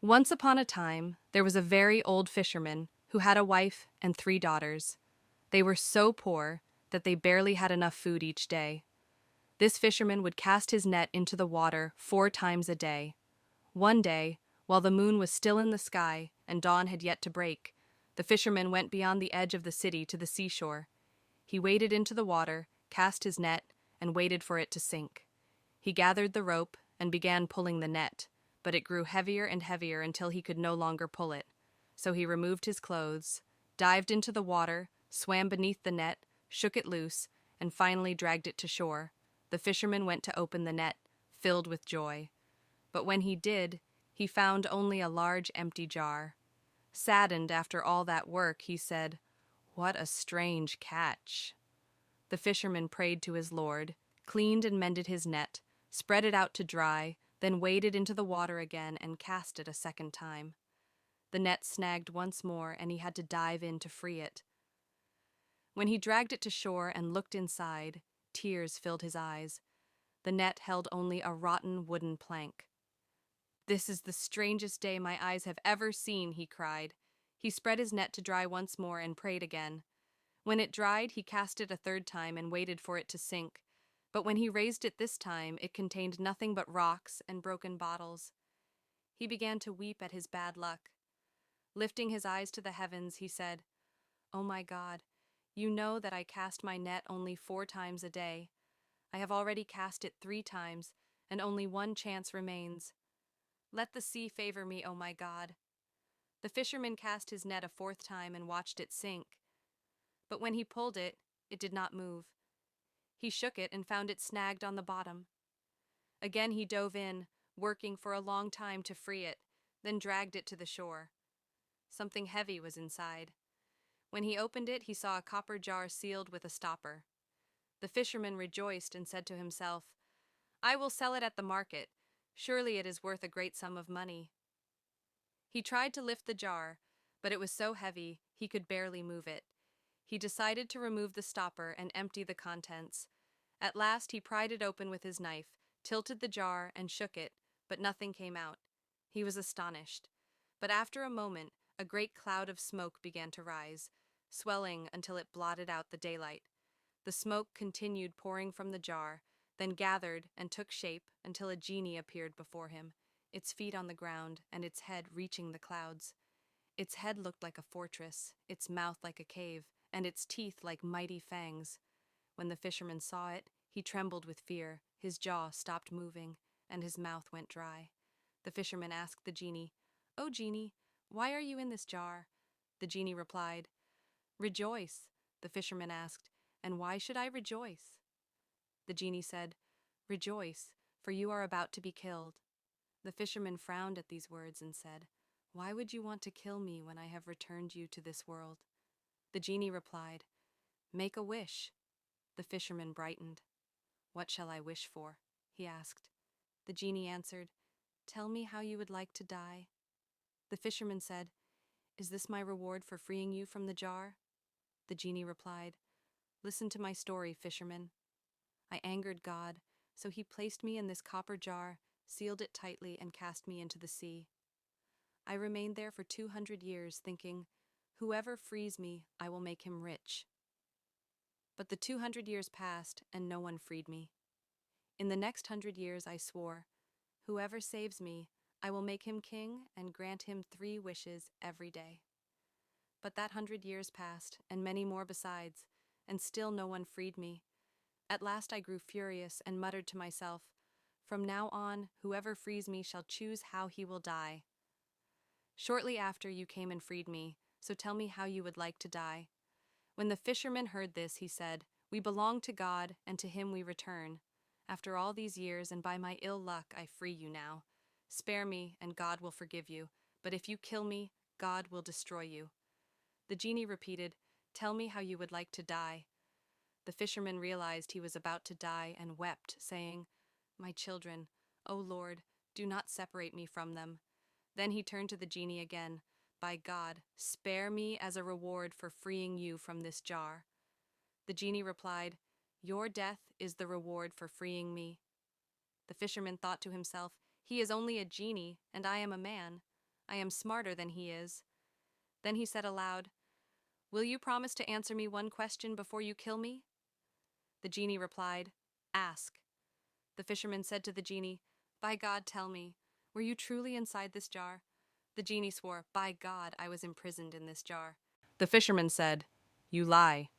Once upon a time, there was a very old fisherman who had a wife and 3 daughters. They were so poor that they barely had enough food each day. This fisherman would cast his net into the water 4 times a day. One day, while the moon was still in the sky and dawn had yet to break, the fisherman went beyond the edge of the city to the seashore. He waded into the water, cast his net, and waited for it to sink. He gathered the rope and began pulling the net, but it grew heavier and heavier until he could no longer pull it. So he removed his clothes, dived into the water, swam beneath the net, shook it loose, and finally dragged it to shore. The fisherman went to open the net, filled with joy. But when he did, he found only a large empty jar. Saddened after all that work, he said, "What a strange catch." The fisherman prayed to his Lord, cleaned and mended his net, spread it out to dry, then waded into the water again and cast it a second time. The net snagged once more, and he had to dive in to free it. When he dragged it to shore and looked inside, tears filled his eyes. The net held only a rotten wooden plank. "This is the strangest day my eyes have ever seen," he cried. He spread his net to dry once more and prayed again. When it dried, he cast it a third time and waited for it to sink. But when he raised it this time, it contained nothing but rocks and broken bottles. He began to weep at his bad luck. Lifting his eyes to the heavens, he said, "Oh my God, you know that I cast my net only 4 times a day. I have already cast it 3 times, and only one chance remains. Let the sea favor me, oh my God." The fisherman cast his net a fourth time and watched it sink. But when he pulled it, it did not move. He shook it and found it snagged on the bottom. Again he dove in, working for a long time to free it, then dragged it to the shore. Something heavy was inside. When he opened it, he saw a copper jar sealed with a stopper. The fisherman rejoiced and said to himself, "I will sell it at the market. Surely it is worth a great sum of money." He tried to lift the jar, but it was so heavy he could barely move it. He decided to remove the stopper and empty the contents. At last he pried it open with his knife, tilted the jar, and shook it, but nothing came out. He was astonished. But after a moment, a great cloud of smoke began to rise, swelling until it blotted out the daylight. The smoke continued pouring from the jar, then gathered and took shape until a genie appeared before him, its feet on the ground and its head reaching the clouds. Its head looked like a fortress, its mouth like a cave, and its teeth like mighty fangs. When the fisherman saw it, he trembled with fear, his jaw stopped moving, and his mouth went dry. The fisherman asked the genie, "Oh, genie, why are you in this jar?" The genie replied, "Rejoice." The fisherman asked, "And why should I rejoice?" The genie said, "Rejoice, for you are about to be killed." The fisherman frowned at these words and said, "Why would you want to kill me when I have returned you to this world?" The genie replied, "Make a wish." The fisherman brightened. "What shall I wish for?" he asked. The genie answered, "Tell me how you would like to die." The fisherman said, "Is this my reward for freeing you from the jar?" The genie replied, "Listen to my story, fisherman. I angered God, so he placed me in this copper jar, sealed it tightly, and cast me into the sea. I remained there for 200 years, thinking, whoever frees me, I will make him rich. But the 200 years passed, and no one freed me. In the next 100 years I swore, whoever saves me, I will make him king and grant him 3 wishes every day. But that 100 years passed, and many more besides, and still no one freed me. At last I grew furious and muttered to myself, from now on, whoever frees me shall choose how he will die. Shortly after you came and freed me, so tell me how you would like to die." When the fisherman heard this, he said, "We belong to God, and to him we return. After all these years, and by my ill luck, I free you now. Spare me, and God will forgive you, but if you kill me, God will destroy you." The genie repeated, "Tell me how you would like to die." The fisherman realized he was about to die and wept, saying, "My children, O Lord, do not separate me from them." Then he turned to the genie again. "By God, spare me as a reward for freeing you from this jar." The genie replied, "Your death is the reward for freeing me." The fisherman thought to himself, "He is only a genie, and I am a man. I am smarter than he is." Then he said aloud, "Will you promise to answer me one question before you kill me?" The genie replied, "Ask." The fisherman said to the genie, "By God, tell me, were you truly inside this jar?" The genie swore, "By God, I was imprisoned in this jar." The fisherman said, "You lie.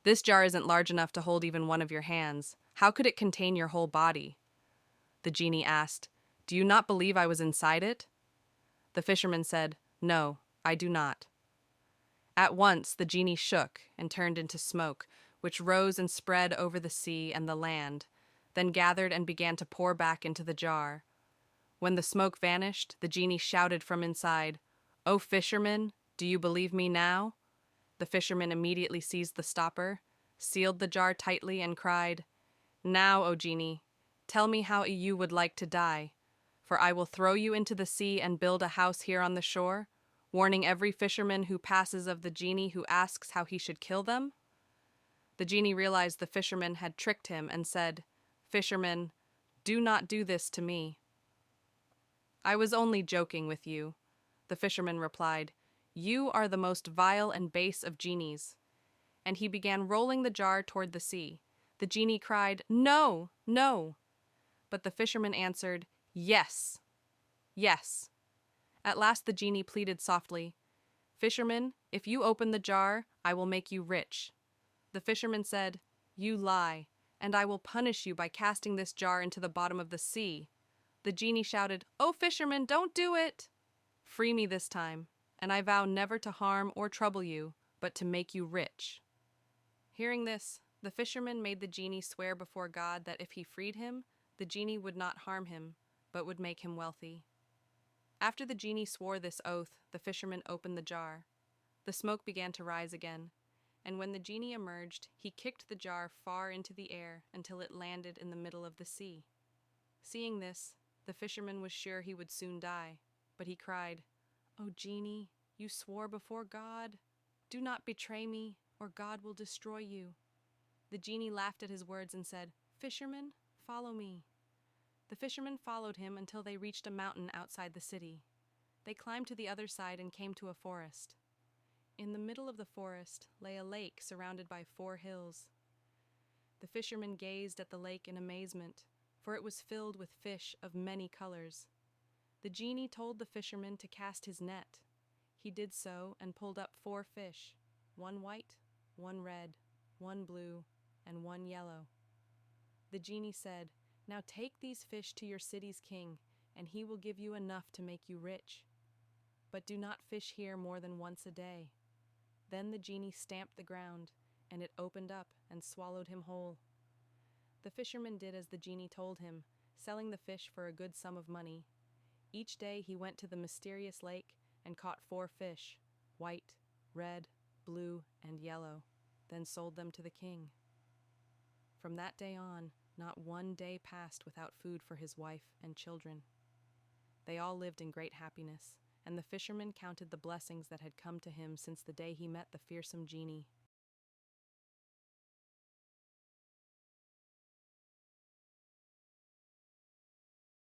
This jar isn't large enough to hold even one of your hands. How could it contain your whole body?" The genie asked, "Do you not believe I was inside it?" The fisherman said, "No, I do not." At once the genie shook and turned into smoke, which rose and spread over the sea and the land, then gathered and began to pour back into the jar. When the smoke vanished, the genie shouted from inside, "O fisherman, do you believe me now?" The fisherman immediately seized the stopper, sealed the jar tightly, and cried, "Now, O genie, tell me how you would like to die, for I will throw you into the sea and build a house here on the shore, warning every fisherman who passes of the genie who asks how he should kill them." The genie realized the fisherman had tricked him and said, "Fisherman, do not do this to me." "I was only joking with you." The fisherman replied, "You are the most vile and base of genies." And he began rolling the jar toward the sea. The genie cried, "No, no." But the fisherman answered, "Yes, yes." At last the genie pleaded softly, "Fisherman, if you open the jar, I will make you rich." The fisherman said, "You lie, and I will punish you by casting this jar into the bottom of the sea." The genie shouted, "Oh, fisherman, don't do it! Free me this time, and I vow never to harm or trouble you, but to make you rich." Hearing this, the fisherman made the genie swear before God that if he freed him, the genie would not harm him, but would make him wealthy. After the genie swore this oath, the fisherman opened the jar. The smoke began to rise again, and when the genie emerged, he kicked the jar far into the air until it landed in the middle of the sea. Seeing this, the fisherman was sure he would soon die, but he cried, "O genie, you swore before God. Do not betray me, or God will destroy you." The genie laughed at his words and said, "Fisherman, follow me." The fisherman followed him until they reached a mountain outside the city. They climbed to the other side and came to a forest. In the middle of the forest lay a lake surrounded by 4 hills. The fisherman gazed at the lake in amazement, for it was filled with fish of many colors. The genie told the fisherman to cast his net. He did so and pulled up 4 fish, 1 white, 1 red, 1 blue, and 1 yellow. The genie said, "Now take these fish to your city's king, and he will give you enough to make you rich. But do not fish here more than once a day." Then the genie stamped the ground, and it opened up and swallowed him whole. The fisherman did as the genie told him, selling the fish for a good sum of money. Each day he went to the mysterious lake and caught 4 fish, white, red, blue, and yellow, then sold them to the king. From that day on, not one day passed without food for his wife and children. They all lived in great happiness, and the fisherman counted the blessings that had come to him since the day he met the fearsome genie.